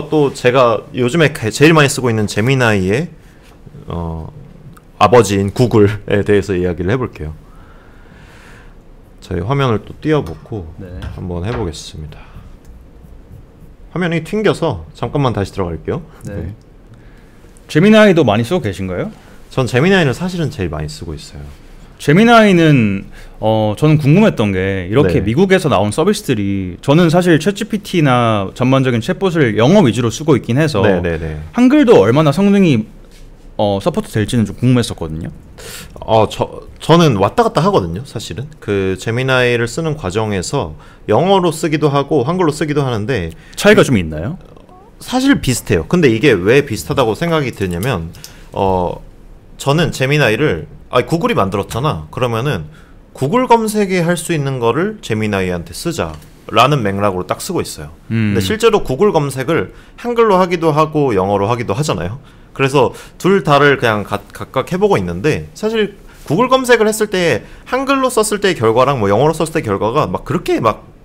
또 제가 요즘에 제일 많이 쓰고 있는 제미나이의 아버지인 구글에 대해서 이야기를 해볼게요. 저희 화면을 또 띄워보고 한번 해보겠습니다. 화면이 튕겨서 잠깐만 다시 들어갈게요. 네. 제미나이도 많이 쓰고 계신가요? 전 제미나이를 사실은 제일 많이 쓰고 있어요. 제미나이는 저는 궁금했던 게 이렇게 미국에서 나온 서비스들이, 저는 사실 챗GPT나 전반적인 챗봇을 영어 위주로 쓰고 있긴 해서 한글도 얼마나 성능이 서포트 될지는 좀 궁금했었거든요. 저는 왔다 갔다 하거든요. 사실은 그 제미나이를 쓰는 과정에서 영어로 쓰기도 하고 한글로 쓰기도 하는데 차이가 좀 있나요? 사실 비슷해요. 근데 이게 왜 비슷하다고 생각이 드냐면 저는 제미나이를 구글이 만들었잖아. 그러면은 구글 검색에 할 수 있는 거를 제미나이한테 쓰자라는 맥락으로 딱 쓰고 있어요. 근데 실제로 구글 검색을 한글로 하기도 하고 영어로 하기도 하잖아요. 그래서 둘 다를 그냥 각각 해보고 있는데, 사실 구글 검색을 했을 때 한글로 썼을 때의 결과랑 뭐 영어로 썼을 때의 결과가 막 그렇게 막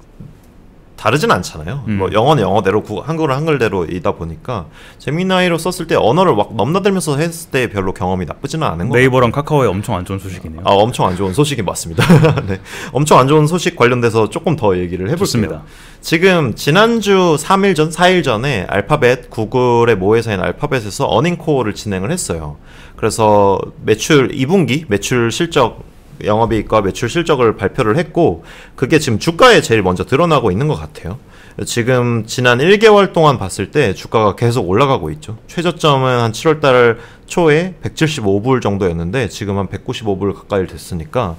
다르진 않잖아요. 뭐 영어는 영어대로 한글은 한글대로이다 보니까 제미나이로 썼을 때 언어를 막 넘나들면서 했을 때 별로 경험이 나쁘지는 않은 거 같아요. 네이버랑 카카오에 엄청 안 좋은 소식이네요. 엄청 안 좋은 소식이 맞습니다. 네. 엄청 안 좋은 소식 관련돼서 조금 더 얘기를 해볼게요. 좋습니다. 지금 지난주 3일 전, 4일 전에 알파벳, 구글의 모회사인 알파벳에서 어닝콜을 진행을 했어요. 그래서 매출 2분기 매출 실적, 영업이익과 매출 실적을 발표를 했고, 그게 지금 주가에 제일 먼저 드러나고 있는 것 같아요. 지금 지난 1개월 동안 봤을 때 주가가 계속 올라가고 있죠. 최저점은 한 7월달 초에 175불 정도였는데 지금 한 195불 가까이 됐으니까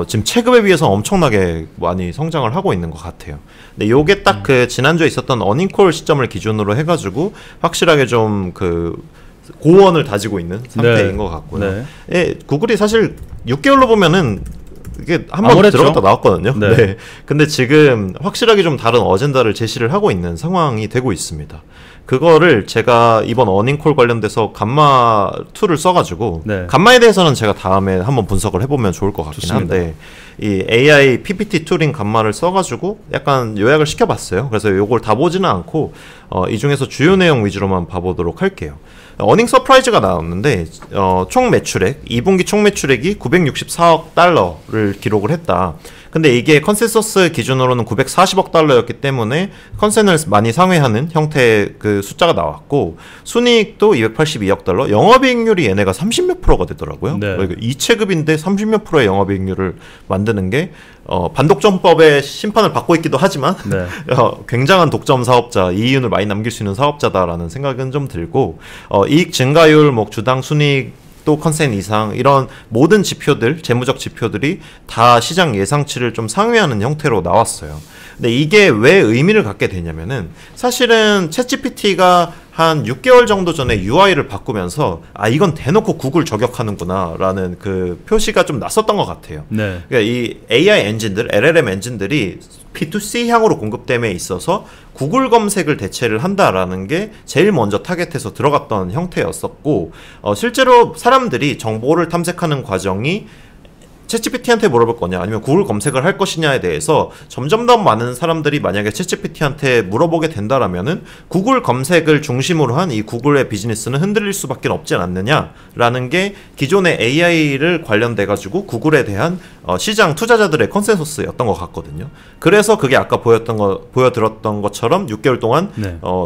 지금 체급에 비해서 엄청나게 많이 성장을 하고 있는 것 같아요. 근데 요게 딱 그 지난주에 있었던 어닝콜 시점을 기준으로 해가지고 확실하게 좀 고원을 다지고 있는 상태인 것 같고요. 구글이 사실 6개월로 보면은 이게 한번 들어갔다 나왔거든요. 근데 지금 확실하게 좀 다른 어젠다를 제시를 하고 있는 상황이 되고 있습니다. 그거를 제가 이번 어닝콜 관련돼서 감마2를 써가지고, 감마에 대해서는 제가 다음에 한번 분석을 해보면 좋을 것 같긴 한데, 이 AI PPT 툴인 감마를 써가지고 약간 요약을 시켜봤어요. 그래서 요걸 다 보지는 않고 이 중에서 주요 내용 위주로만 봐보도록 할게요. 어닝 서프라이즈가 나왔는데 총 매출액, 2분기 총 매출액이 964억 달러를 기록을 했다. 근데 이게 컨센서스 기준으로는 940억 달러였기 때문에 컨센을 많이 상회하는 형태의 그 숫자가 나왔고, 순이익도 282억 달러, 영업이익률이 얘네가 30몇 프로가 되더라고요. 이 체급인데 30몇 프로의 영업이익률을 만드는 게 반독점법의 심판을 받고 있기도 하지만 굉장한 독점 사업자, 이윤을 많이 남길 수 있는 사업자다라는 생각은 좀 들고, 이익 증가율, 뭐 주당 순이익, 또 컨센 이상, 이런 모든 지표들, 재무적 지표들이 다 시장 예상치를 좀 상회하는 형태로 나왔어요. 근데 이게 왜 의미를 갖게 되냐면은, 사실은 챗GPT가 한 6개월 정도 전에 UI를 바꾸면서 이건 대놓고 구글 저격하는구나 라는 그 표시가 좀 났었던 것 같아요. 그러니까 이 AI 엔진들, LLM 엔진들이 B2C 향으로 공급됨에 있어서 구글 검색을 대체를 한다라는 게 제일 먼저 타겟해서 들어갔던 형태였었고, 실제로 사람들이 정보를 탐색하는 과정이 챗GPT한테 물어볼 거냐 아니면 구글 검색을 할 것이냐에 대해서 점점 더 많은 사람들이 만약에 챗GPT한테 물어보게 된다라면은 구글 검색을 중심으로 한 이 구글의 비즈니스는 흔들릴 수밖에 없지 않느냐라는 게 기존의 AI를 관련돼 가지고 구글에 대한 시장 투자자들의 컨센서스였던 것 같거든요. 그래서 그게 아까 보여드렸던 것처럼 6개월 동안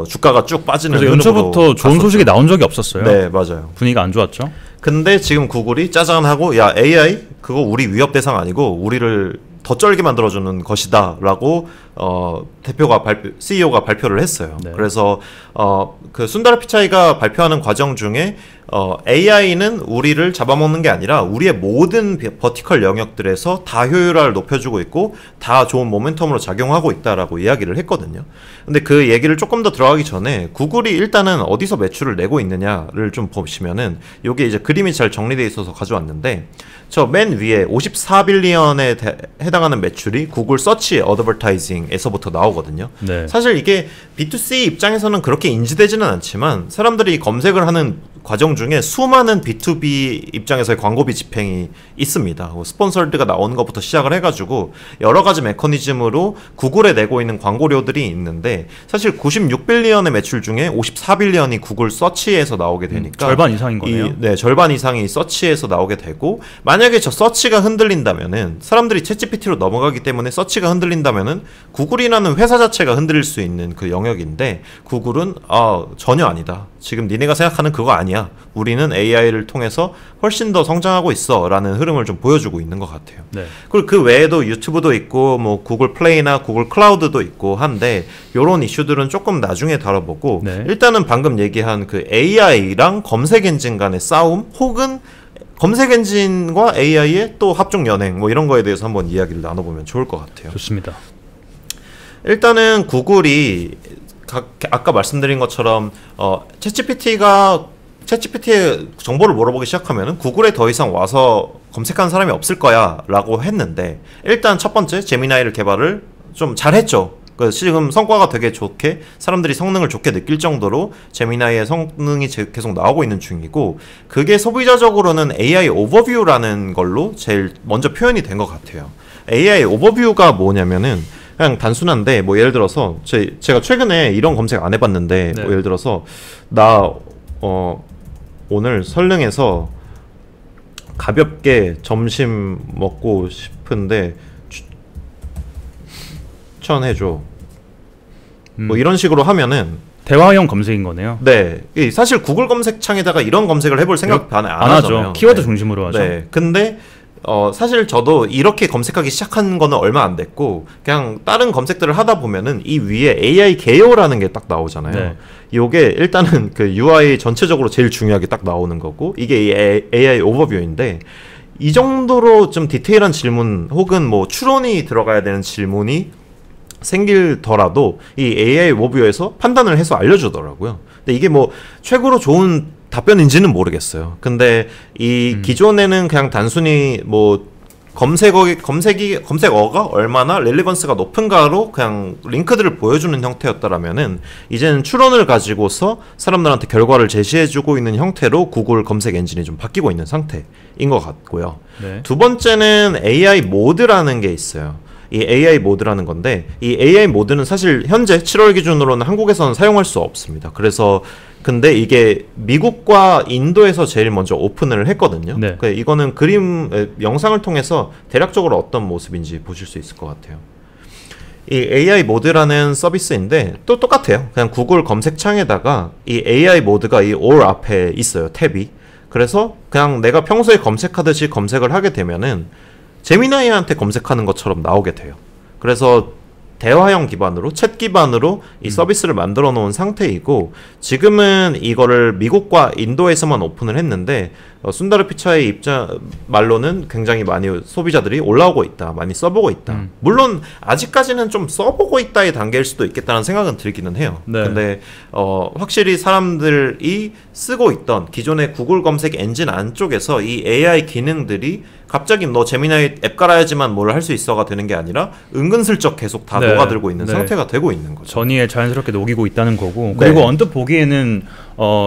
주가가 쭉 빠지는. 그래서 연초부터 좋은 소식이 나온 적이 없었어요. 네, 맞아요. 분위기가 안 좋았죠. 근데 지금 구글이 짜잔 하고, 야, AI 그거 우리 위협 대상 아니고 우리를 더 쩔게 만들어주는 것이다 라고 CEO가 발표를 했어요. 그래서 그 순다라 피차이가 발표하는 과정 중에 AI는 우리를 잡아먹는 게 아니라 우리의 모든 버티컬 영역들에서 다 효율화를 높여주고 있고 다 좋은 모멘텀으로 작용하고 있다라고 이야기를 했거든요. 근데 그 얘기를 조금 더 들어가기 전에 구글이 일단은 어디서 매출을 내고 있느냐를 좀 보시면은, 요게 이제 그림이 잘 정리되어 있어서 가져왔는데, 저 맨 위에 54빌리언에 해당하는 매출이 구글 서치 어드버타이징에서부터 나오거든요. 사실 이게 B2C 입장에서는 그렇게 인지되지는 않지만 사람들이 검색을 하는 과정 중에 수많은 B2B 입장에서의 광고비 집행이 있습니다. 스폰서드가 나오는 것부터 시작을 해가지고 여러 가지 메커니즘으로 구글에 내고 있는 광고료들이 있는데 사실 96빌리언의 매출 중에 54빌리언이 구글 서치에서 나오게 되니까 절반 이상인 거네요. 네, 절반 이상이 서치에서 나오게 되고 만약에 저 서치가 흔들린다면은 사람들이 챗GPT로 넘어가기 때문에 서치가 흔들린다면은 구글이라는 회사 자체가 흔들릴 수 있는 그 영역인데 구글은 전혀 아니다. 지금 니네가 생각하는 그거 아니야. 우리는 AI를 통해서 훨씬 더 성장하고 있어 라는 흐름을 좀 보여주고 있는 것 같아요. 네. 그리고 그 외에도 유튜브도 있고 뭐 구글 플레이나 구글 클라우드도 있고 한데 요런 이슈들은 조금 나중에 다뤄보고 네. 일단은 방금 얘기한 그 AI랑 검색 엔진 간의 싸움 혹은 검색 엔진과 AI의 또 합종 연행 뭐 이런 거에 대해서 한번 이야기를 나눠보면 좋을 것 같아요. 좋습니다. 일단은 구글이 아까 말씀드린 것처럼 챗GPT의 정보를 물어보기 시작하면 구글에 더 이상 와서 검색하는 사람이 없을 거야 라고 했는데 일단 첫 번째 제미나이를 개발을 좀 잘했죠. 지금 성과가 되게 좋게 사람들이 성능을 좋게 느낄 정도로 제미나이의 성능이 계속 나오고 있는 중이고 그게 소비자적으로는 AI 오버뷰라는 걸로 제일 먼저 표현이 된 것 같아요. AI 오버뷰가 뭐냐면은 그냥 단순한데 뭐 예를 들어서 제가 최근에 이런 검색 안 해봤는데 네. 뭐 예를 들어서 나 오늘 설릉에서 가볍게 점심 먹고 싶은데 추천해줘. 뭐 이런 식으로 하면은 대화형 검색인 거네요. 네, 사실 구글 검색창에다가 이런 검색을 해볼 생각 안 하잖아요. 하죠. 키워드 네. 중심으로 하죠. 네, 근데 사실 저도 이렇게 검색하기 시작한 거는 얼마 안 됐고 그냥 다른 검색들을 하다 보면은 이 위에 AI 개요라는 게 딱 나오잖아요. 네. 요게 일단은 그 UI 전체적으로 제일 중요하게 딱 나오는 거고 이게 AI 오버뷰인데 이 정도로 좀 디테일한 질문 혹은 뭐 추론이 들어가야 되는 질문이 생길더라도 이 AI 오버뷰에서 판단을 해서 알려주더라고요. 근데 이게 뭐 최고로 좋은 답변인지는 모르겠어요. 근데 이 기존에는 그냥 단순히 뭐 검색어가 얼마나 렐리번스가 높은가로 그냥 링크들을 보여주는 형태였다라면은 이제는 추론을 가지고서 사람들한테 결과를 제시해주고 있는 형태로 구글 검색 엔진이 좀 바뀌고 있는 상태인 것 같고요. 네. 두 번째는 AI 모드라는 게 있어요. 이 AI 모드라는 건데 이 AI 모드는 사실 현재 7월 기준으로는 한국에서는 사용할 수 없습니다. 그래서 근데 이게 미국과 인도에서 제일 먼저 오픈을 했거든요. 네. 이거는 영상을 통해서 대략적으로 어떤 모습인지 보실 수 있을 것 같아요. 이 AI 모드라는 서비스인데 또 똑같아요. 그냥 구글 검색창에다가 이 AI 모드가 이 all 앞에 있어요. 탭이. 그래서 그냥 내가 평소에 검색하듯이 검색을 하게 되면은 제미나이한테 검색하는 것처럼 나오게 돼요. 그래서 대화형 기반으로 챗 기반으로 이 서비스를 만들어 놓은 상태이고 지금은 이거를 미국과 인도에서만 오픈을 했는데 순다르 피차의 말로는 굉장히 많이 소비자들이 올라오고 있다, 많이 써보고 있다. 물론 아직까지는 좀 써보고 있다의 단계일 수도 있겠다는 생각은 들기는 해요. 네. 근데 확실히 사람들이 쓰고 있던 기존의 구글 검색 엔진 안쪽에서 이 AI 기능들이 갑자기 너 제미나이 앱 깔아야지만 뭘 할 수 있어가 되는 게 아니라 은근슬쩍 계속 다 네. 녹아들고 있는 네. 상태가 되고 있는 거죠. 전이에 자연스럽게 녹이고 있다는 거고 그리고 네. 언뜻 보기에는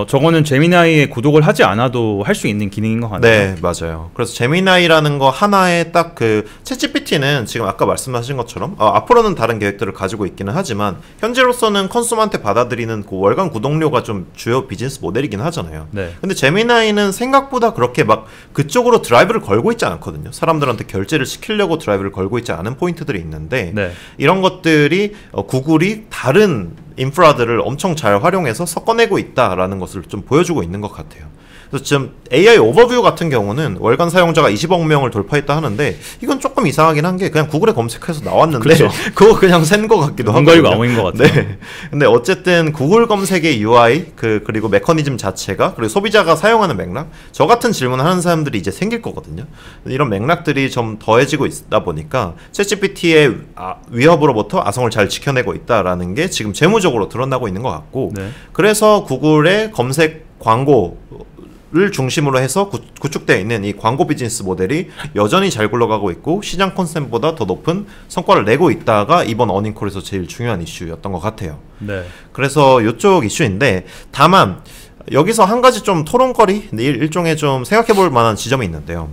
저거는 제미나이에 구독을 하지 않아도 할 수 있는 기능인 것 같아요. 네, 맞아요. 그래서 제미나이라는 거 하나에 딱 그 챗GPT는 지금 아까 말씀하신 것처럼 앞으로는 다른 계획들을 가지고 있기는 하지만 현재로서는 컨슈머한테 받아들이는 그 월간 구독료가 좀 주요 비즈니스 모델이긴 하잖아요. 네. 근데 제미나이는 생각보다 그렇게 막 그쪽으로 드라이브를 걸고 있지 않거든요. 사람들한테 결제를 시키려고 드라이브를 걸고 있지 않은 포인트들이 있는데 네. 이런 것들이 구글이 다른 인프라들을 엄청 잘 활용해서 섞어내고 있다라는 것을 좀 보여주고 있는 것 같아요. 그래서 지금 AI 오버뷰 같은 경우는 월간 사용자가 20억 명을 돌파했다 하는데 이건 조금 이상하긴 한 게 그냥 구글에 검색해서 나왔는데 그렇죠. 그거 그냥 센 것 같기도 하고 뭔가 암호인 것 같아요. 네. 근데 어쨌든 구글 검색의 UI 그리고 메커니즘 자체가 그리고 소비자가 사용하는 맥락 저 같은 질문을 하는 사람들이 이제 생길 거거든요. 이런 맥락들이 좀 더해지고 있다 보니까 챗GPT의 위협으로부터 아성을 잘 지켜내고 있다라는 게 지금 재무적으로 드러나고 있는 것 같고 네. 그래서 구글의 검색 광고를 중심으로 해서 구축되어 있는 이 광고 비즈니스 모델이 여전히 잘 굴러가고 있고 시장 컨센보다 더 높은 성과를 내고 있다가 이번 어닝콜에서 제일 중요한 이슈였던 것 같아요. 네. 그래서 이쪽 이슈인데 다만 여기서 한 가지 좀 토론거리, 일종의 좀 생각해볼 만한 지점이 있는데요.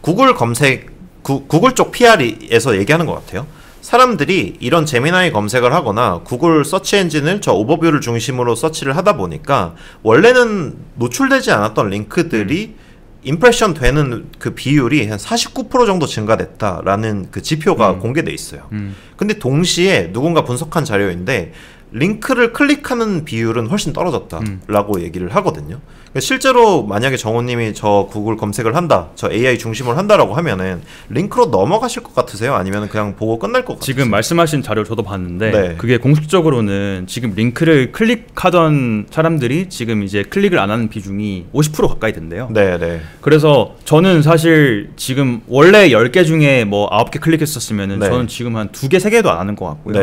구글 쪽 PR에서 얘기하는 것 같아요. 사람들이 이런 제미나이 검색을 하거나 구글 서치 엔진을 저 오버뷰를 중심으로 서치를 하다 보니까 원래는 노출되지 않았던 링크들이 임프레션 되는 그 비율이 한 49% 정도 증가됐다라는 그 지표가 공개돼 있어요. 근데 동시에 누군가 분석한 자료인데 링크를 클릭하는 비율은 훨씬 떨어졌다라고 얘기를 하거든요. 실제로 만약에 정우님이 저 구글 검색을 한다, 저 AI 중심으로 한다라고 하면은 링크로 넘어가실 것 같으세요? 아니면 그냥 보고 끝날 것 같으세요? 지금 말씀하신 자료 저도 봤는데 그게 공식적으로는 지금 링크를 클릭하던 사람들이 지금 이제 클릭을 안 하는 비중이 50% 가까이 된대요. 그래서 저는 사실 지금 원래 10개 중에 뭐 9개 클릭했었으면은 저는 지금 한 2개, 3개도 안 하는 것 같고요.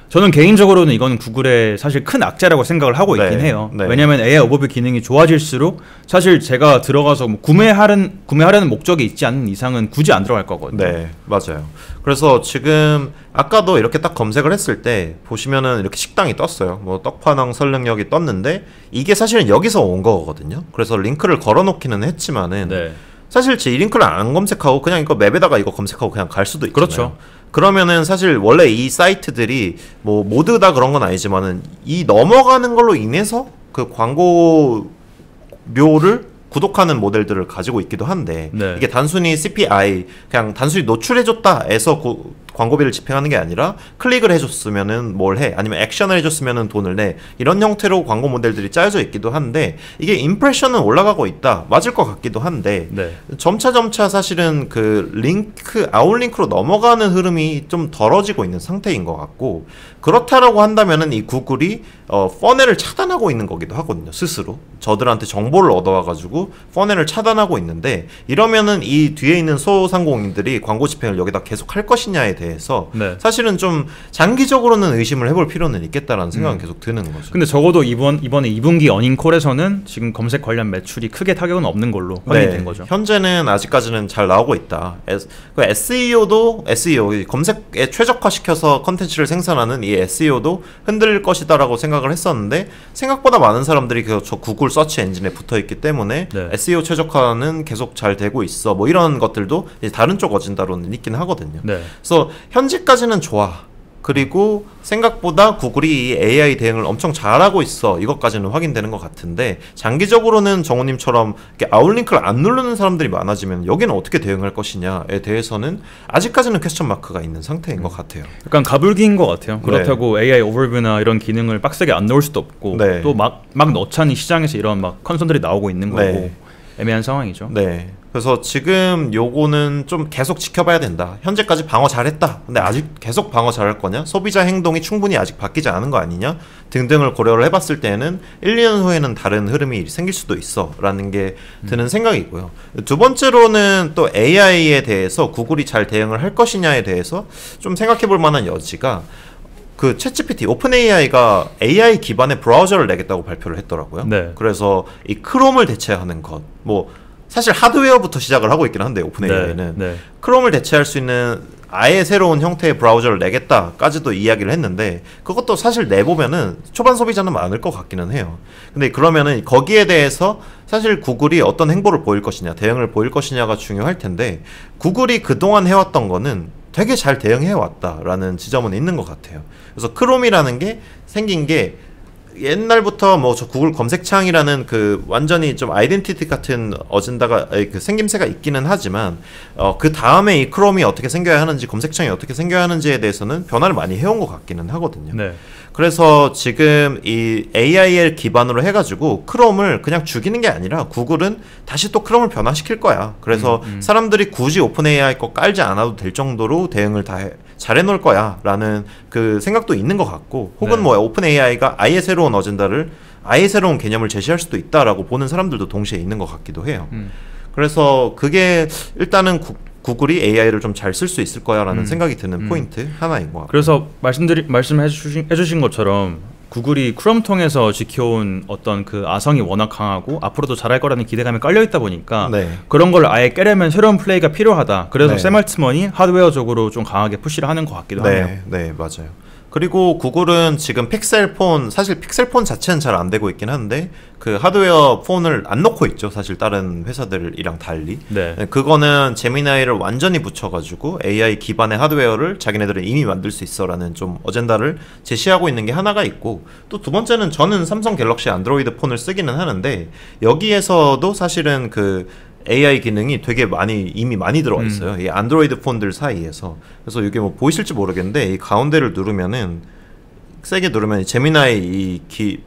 저는 개인적으로는 이건 구글의 사실 큰 악재라고 생각을 하고 있긴 해요. 왜냐면 AI 오버뷰 기능이 좋아질수록 사실 제가 들어가서 뭐 구매하려는 목적이 있지 않는 이상은 굳이 안 들어갈 거거든요. 맞아요. 그래서 지금 아까도 이렇게 딱 검색을 했을 때 보시면은 이렇게 식당이 떴어요. 뭐 떡파낭 설릉역이 떴는데 이게 사실은 여기서 온 거거든요. 그래서 링크를 걸어놓기는 했지만은 사실 이 링크를 안 검색하고 그냥 이거 맵에다가 이거 검색하고 그냥 갈 수도 있잖아요. 그렇죠. 그러면은 사실 원래 이 사이트들이 뭐 모두 다 그런 건 아니지만은 이 넘어가는 걸로 인해서 그 광고료를 구독하는 모델들을 가지고 있기도 한데 이게 단순히 CPI 그냥 단순히 노출해줬다 해서 광고비를 집행하는 게 아니라 클릭을 해줬으면은 뭘 해, 아니면 액션을 해줬으면은 돈을 내, 이런 형태로 광고 모델들이 짜여져 있기도 한데 이게 임프레션은 올라가고 있다, 맞을 것 같기도 한데 점차 사실은 그 링크 아웃링크로 넘어가는 흐름이 좀 덜어지고 있는 상태인 것 같고, 그렇다라고 한다면은 이 구글이 퍼넬을 차단하고 있는 거기도 하거든요. 스스로 저들한테 정보를 얻어와가지고 퍼넬을 차단하고 있는데, 이러면은 이 뒤에 있는 소상공인들이 광고 집행을 여기다 계속 할 것이냐에 대해서 사실은 좀 장기적으로는 의심을 해볼 필요는 있겠다라는 생각은 계속 드는 거죠. 근데 적어도 이번에 2분기 어닝콜에서는 지금 검색 관련 매출이 크게 타격은 없는 걸로 확인이 된 거죠. 현재는 아직까지는 잘 나오고 있다. SEO도 검색에 최적화시켜서 컨텐츠를 생산하는 이 SEO도 흔들릴 것이다라고 생각을 했었는데, 생각보다 많은 사람들이 저 구글 서치 엔진에 붙어있기 때문에 SEO 최적화는 계속 잘 되고 있어, 뭐 이런 것들도 이제 다른 쪽 어진다로는 있긴 하거든요. 그래서 현재까지는 좋아. 그리고 생각보다 구글이 이 AI 대응을 엄청 잘하고 있어, 이것까지는 확인되는 것 같은데, 장기적으로는 정우님처럼 아웃링크를 안 누르는 사람들이 많아지면 여기는 어떻게 대응할 것이냐에 대해서는 아직까지는 퀘스천 마크가 있는 상태인 것 같아요. 약간 가불기인 것 같아요. 그렇다고 AI 오버뷰나 이런 기능을 빡세게 안 넣을 수도 없고 또 막 넣자니 시장에서 이런 막 컨선들이 나오고 있는 거고 애매한 상황이죠. 그래서 지금 요거는 좀 계속 지켜봐야 된다. 현재까지 방어 잘했다. 근데 아직 계속 방어 잘할 거냐? 소비자 행동이 충분히 아직 바뀌지 않은 거 아니냐? 등등을 고려를 해봤을 때는 1, 2년 후에는 다른 흐름이 생길 수도 있어 라는 게 드는 생각이고요. 두 번째로는 또 AI에 대해서 구글이 잘 대응을 할 것이냐에 대해서 좀 생각해볼 만한 여지가, 그 챗GPT, 오픈 AI가 AI 기반의 브라우저를 내겠다고 발표를 했더라고요. 그래서 이 크롬을 대체하는 것, 뭐 사실 하드웨어부터 시작을 하고 있긴 한데 오픈 AI는 크롬을 대체할 수 있는 아예 새로운 형태의 브라우저를 내겠다까지도 이야기를 했는데, 그것도 사실 내보면은 초반 소비자는 많을 것 같기는 해요. 근데 그러면은 거기에 대해서 사실 구글이 어떤 행보를 보일 것이냐, 대응을 보일 것이냐가 중요할 텐데, 구글이 그동안 해왔던 거는 되게 잘 대응해왔다라는 지점은 있는 것 같아요. 그래서 크롬이라는 게 생긴 게 옛날부터 뭐 저 구글 검색창이라는 그 완전히 좀 아이덴티티 같은 어젠다가 그 생김새가 있기는 하지만 그 다음에 이 크롬이 어떻게 생겨야 하는지, 검색창이 어떻게 생겨야 하는지에 대해서는 변화를 많이 해온 것 같기는 하거든요. 그래서 지금 이 AI를 기반으로 해가지고 크롬을 그냥 죽이는 게 아니라 구글은 다시 또 크롬을 변화시킬 거야. 그래서 사람들이 굳이 오픈 AI 거 깔지 않아도 될 정도로 대응을 다 잘 해놓을 거야 라는 그 생각도 있는 것 같고, 혹은 뭐 오픈 AI가 아예 새로운 어젠다를, 아예 새로운 개념을 제시할 수도 있다라고 보는 사람들도 동시에 있는 것 같기도 해요. 그래서 그게 일단은 구글이 AI를 좀 잘 쓸 수 있을 거야 라는 생각이 드는 포인트 하나인 것 같아요. 그래서 말씀해 주신 것처럼 구글이 크롬 통해서 지켜온 어떤 그 아성이 워낙 강하고 앞으로도 잘할 거라는 기대감이 깔려있다 보니까 그런 걸 아예 깨려면 새로운 플레이가 필요하다. 그래서 샘 알트먼이 하드웨어적으로 좀 강하게 푸시를 하는 것 같기도 하네요. 맞아요. 그리고 구글은 지금 픽셀폰, 사실 픽셀폰 자체는 잘 안 되고 있긴 한데 그 하드웨어 폰을 안 넣고 있죠. 사실 다른 회사들이랑 달리. 네. 그거는 제미나이를 완전히 붙여가지고 AI 기반의 하드웨어를 자기네들은 이미 만들 수 있어라는 좀 어젠다를 제시하고 있는 게 하나가 있고, 또 두 번째는 저는 삼성 갤럭시 안드로이드 폰을 쓰기는 하는데 여기에서도 사실은 그 AI 기능이 되게 이미 많이 들어가 있어요. 이 안드로이드 폰들 사이에서. 그래서 이게 뭐 보이실지 모르겠는데 이 가운데를 누르면은 세게 누르면 제미나이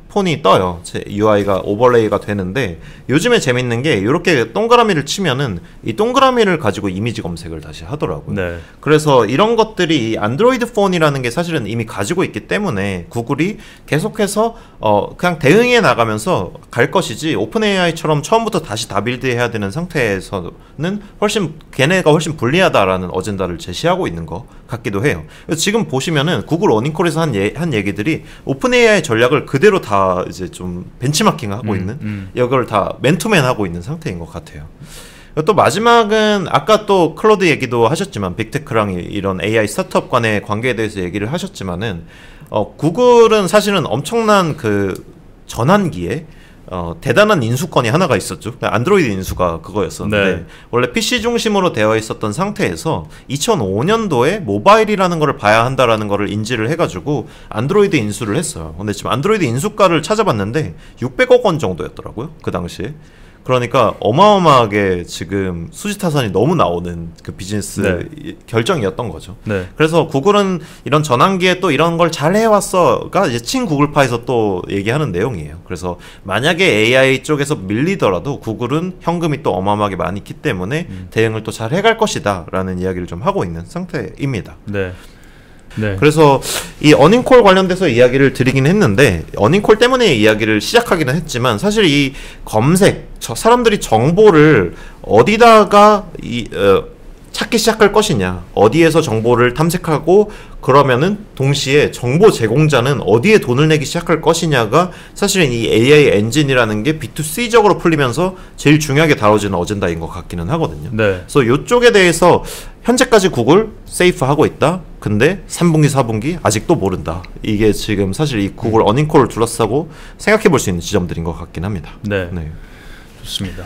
폰이 떠요. UI가 오버레이가 되는데, 요즘에 재밌는 게 이렇게 동그라미를 치면은 이 동그라미를 가지고 이미지 검색을 다시 하더라고요. 네. 그래서 이런 것들이 안드로이드 폰이라는 게 사실은 이미 가지고 있기 때문에 구글이 계속해서 그냥 대응해 나가면서 갈 것이지, 오픈 AI처럼 처음부터 다시 다 빌드해야 되는 상태에서는 걔네가 훨씬 불리하다라는 어젠다를 제시하고 있는 것 같기도 해요. 지금 보시면은 구글 어닝콜에서 한 얘기들이 오픈 AI 전략을 그대로 다 이제 좀 벤치마킹하고 있는, 이걸 다 맨투맨 하고 있는 상태인 것 같아요. 또 마지막은 아까 또 클로드 얘기도 하셨지만, 빅테크랑 이런 AI 스타트업 간의 관계에 대해서 얘기를 하셨지만은 구글은 사실은 엄청난 그 전환기에 대단한 인수권이 하나가 있었죠. 안드로이드 인수가 그거였었는데, 네. 원래 PC 중심으로 되어 있었던 상태에서 2005년도에 모바일이라는 거를 봐야 한다라는 거를 인지를 해가지고 안드로이드 인수를 했어요. 근데 지금 안드로이드 인수가를 찾아봤는데 600억 원 정도였더라고요, 그 당시에. 그러니까 어마어마하게 지금 수지타산이 너무 나오는 그 비즈니스 네. 결정이었던 거죠. 네. 그래서 구글은 이런 전환기에 또 이런 걸 잘 해왔어가 이제 친구글파에서 또 얘기하는 내용이에요. 그래서 만약에 AI 쪽에서 밀리더라도 구글은 현금이 또 어마어마하게 많이 있기 때문에 대응을 또 잘 해갈 것이다 라는 이야기를 좀 하고 있는 상태입니다. 네. 네. 그래서 이 어닝콜 관련돼서 이야기를 드리긴 했는데, 어닝콜 때문에 이야기를 시작하기는 했지만, 사실 이 검색, 사람들이 정보를 어디다가 찾기 시작할 것이냐, 어디에서 정보를 탐색하고 그러면은 동시에 정보 제공자는 어디에 돈을 내기 시작할 것이냐가 사실은 이 AI 엔진이라는 게 B2C적으로 풀리면서 제일 중요하게 다뤄지는 어젠다인 것 같기는 하거든요. 네. 그래서 이쪽에 대해서 현재까지 구글 세이프하고 있다. 근데 3분기, 4분기 아직도 모른다. 이게 지금 사실 이 구글 어닝콜을 둘러싸고 생각해 볼 수 있는 지점들인 것 같긴 합니다. 네. 네. 좋습니다.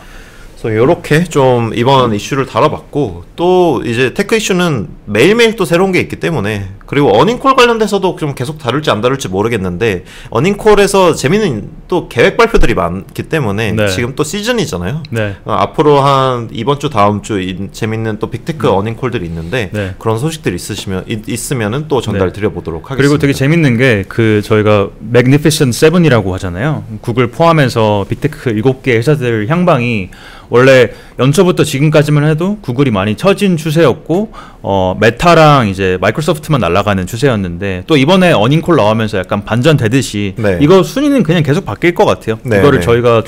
그래서 이렇게 좀 이번 이슈를 다뤄봤고, 또 이제 테크 이슈는 매일매일 또 새로운 게 있기 때문에, 그리고 어닝콜 관련돼서도 좀 계속 다룰지 안 다룰지 모르겠는데, 어닝콜에서 재미있는 또 계획 발표들이 많기 때문에 네. 지금 또 시즌이잖아요. 네. 앞으로 한 이번 주 다음 주 재미있는 또 빅테크 어닝콜들이 있는데 네. 그런 소식들이 있으면은 또 전달 드려보도록 하겠습니다. 그리고 되게 재밌는 게 저희가 Magnificent 7이라고 하잖아요. 구글 포함해서 빅테크 7개 회사들 향방이 원래 연초부터 지금까지만 해도 구글이 많이 처진 추세였고, 메타랑 이제 마이크로소프트만 날아가는 추세였는데, 또 이번에 어닝콜 나오면서 약간 반전되듯이 네. 이거 순위는 그냥 계속 바뀔 것 같아요. 네, 이거를 네. 저희가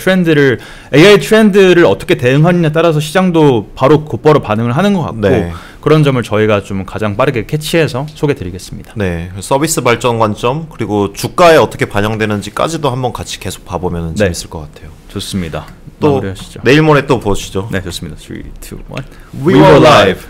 AI 트렌드를 어떻게 대응하느냐에 따라서 시장도 곧바로 반응을 하는 것 같고 네. 그런 점을 저희가 좀 가장 빠르게 캐치해서 소개드리겠습니다. 네, 서비스 발전 관점, 그리고 주가에 어떻게 반영되는지까지도 한번 같이 계속 봐보면 네. 재밌을 것 같아요. 좋습니다. 또 마무리하시죠. 내일 모레 또 보시죠. 네, 좋습니다. 3, 2, 1. We were live.